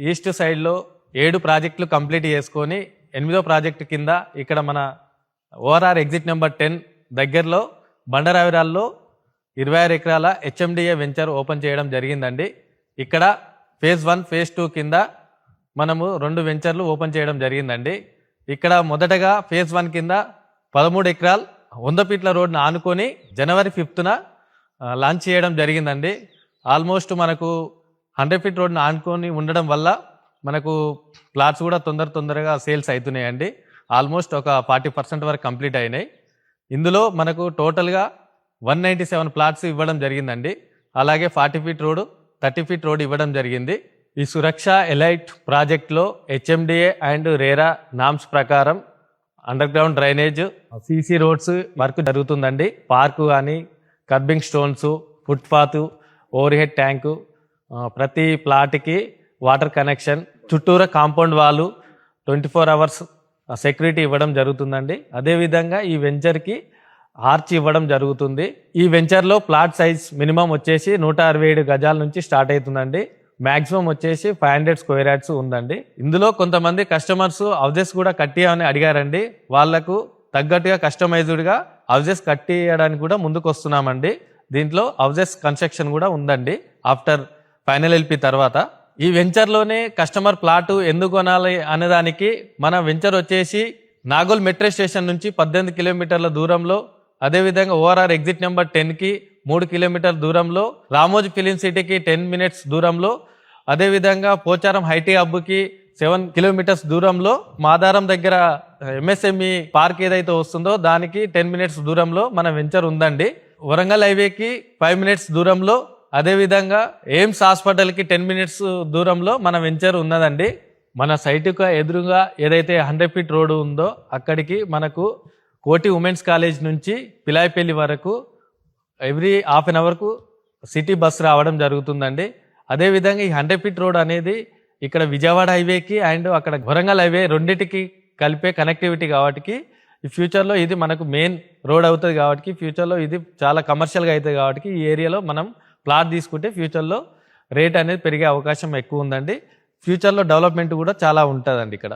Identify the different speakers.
Speaker 1: East సైడ్లో 7 ప్రాజెక్టులు complete చేసుకొని 8వ ప్రాజెక్టు కింద ఇక్కడ మన ఓఆర్ఆర్ ఎగ్జిట్ నెంబర్ 10 దగ్గరలో బండరావిరాల్లో 26 ఎకరాల హెచ్ఎండిఏ వెంచర్ ఓపెన్ చేయడం జరిగిందండి. ఇక్కడ ఫేజ్ 1 ఫేజ్ 2 కింద మనము 2 వెంచర్లు ఓపెన్ చేయడం జరిగిందండి. ఇక్కడ మొదటగా ఫేజ్ 1 కింద 13 ఎకరాలు 100 ఫీట్ల రోడ్ను ఆనుకొని జనవరి 5న లాంచ్ చేయడం జరిగిందండి. ఆల్మోస్ట్ మనకు 100 ఫీట్ రోడ్ను ఆనుకొని ఉండడం వల్ల మనకు ప్లాట్స్ కూడా తొందరగా సేల్స్ అవుతున్నాయండి. ఆల్మోస్ట్ ఒక 40% వరకు కంప్లీట్ అయినాయి. ఇందులో మనకు టోటల్గా 197 ప్లాట్స్ ఇవ్వడం జరిగిందండి. అలాగే 40 ఫీట్ రోడ్ 30 ఫీట్ రోడ్ ఇవ్వడం జరిగింది. ఈ సురక్ష ఎలైట్ ప్రాజెక్ట్లో హెచ్ఎండిఏ అండ్ రేరా నామ్స్ ప్రకారం under ground drainage, CC roads work జరుగుతుందండి. పార్కు కానీ, kerbing stones, footpath, over head tank, ప్రతి ప్లాట్కి వాటర్ కనెక్షన్, చుట్టూరా కాంపౌండ్ వాళ్ళు 24 అవర్స్ సెక్యూరిటీ ఇవ్వడం జరుగుతుందండి. అదేవిధంగా ఈ వెంచర్కి ఆర్చ్ ఇవ్వడం జరుగుతుంది. ఈ వెంచర్లో ప్లాట్ సైజ్ మినిమం వచ్చేసి 167 గజాల నుంచి స్టార్ట్ అవుతుందండి. మ్యాక్సిమం వచ్చేసి 500 స్క్వేర్ యార్డ్స్ ఉందండి. ఇందులో కొంతమంది కస్టమర్స్ హౌజెస్ కూడా కట్టియమని అడిగారండి. వాళ్లకు తగ్గట్టుగా కస్టమైజ్డ్గా హౌజెస్ కట్టియడానికి కూడా ముందుకు వస్తున్నామండి. దీంట్లో హౌజెస్ కన్స్ట్రక్షన్ కూడా ఉందండి ఆఫ్టర్ ఫైనల్ ఎల్పి తర్వాత. ఈ వెంచర్లోనే కస్టమర్ ప్లాటు ఎందుకు కొనాలి అనేదానికి మన వెంచర్ వచ్చేసి నాగోల్ మెట్రో స్టేషన్ నుంచి 18 కిలోమీటర్ల దూరంలో, అదేవిధంగా ఓఆర్ఆర్ ఎగ్జిట్ నెంబర్ 10కి 3 కిలోమీటర్ల దూరంలో, రామోజీ ఫిలిం సిటీకి 10 మినిట్స్ దూరంలో, అదేవిధంగా పోచారం హైటీ హబ్కి 7 కిలోమీటర్స్ దూరంలో, మాదారం దగ్గర ఎంఎస్ఎంఈ పార్క్ ఏదైతే వస్తుందో దానికి 10 మినిట్స్ దూరంలో మన వెంచర్ ఉందండి. వరంగల్ హైవేకి 5 మినిట్స్ దూరంలో, అదేవిధంగా ఎయిమ్స్ హాస్పిటల్కి 10 మినిట్స్ దూరంలో మన వెంచర్ ఉన్నదండి. మన సైటుకు ఎదురుగా ఏదైతే 100 ఫీట్ రోడ్డు ఉందో అక్కడికి మనకు కోటి ఉమెన్స్ కాలేజ్ నుంచి పిలాయిపల్లి వరకు ఎవ్రీ హాఫ్ అన్ అవర్కు సిటీ బస్ రావడం జరుగుతుందండి. అదేవిధంగా ఈ 100 ఫీట్ రోడ్ అనేది ఇక్కడ విజయవాడ హైవేకి అండ్ అక్కడ వరంగల్ హైవే రెండింటికి కలిపే కనెక్టివిటీ కాబట్టి ఈ ఫ్యూచర్లో ఇది మనకు మెయిన్ రోడ్ అవుతుంది కాబట్టి, ఫ్యూచర్లో ఇది చాలా కమర్షియల్గా అవుతుంది కాబట్టి ఈ ఏరియాలో మనం ప్లాట్ తీసుకుంటే ఫ్యూచర్లో రేట్ అనేది పెరిగే అవకాశం ఎక్కువ ఉందండి. ఫ్యూచర్లో డెవలప్మెంట్ కూడా చాలా ఉంటుందండి ఇక్కడ.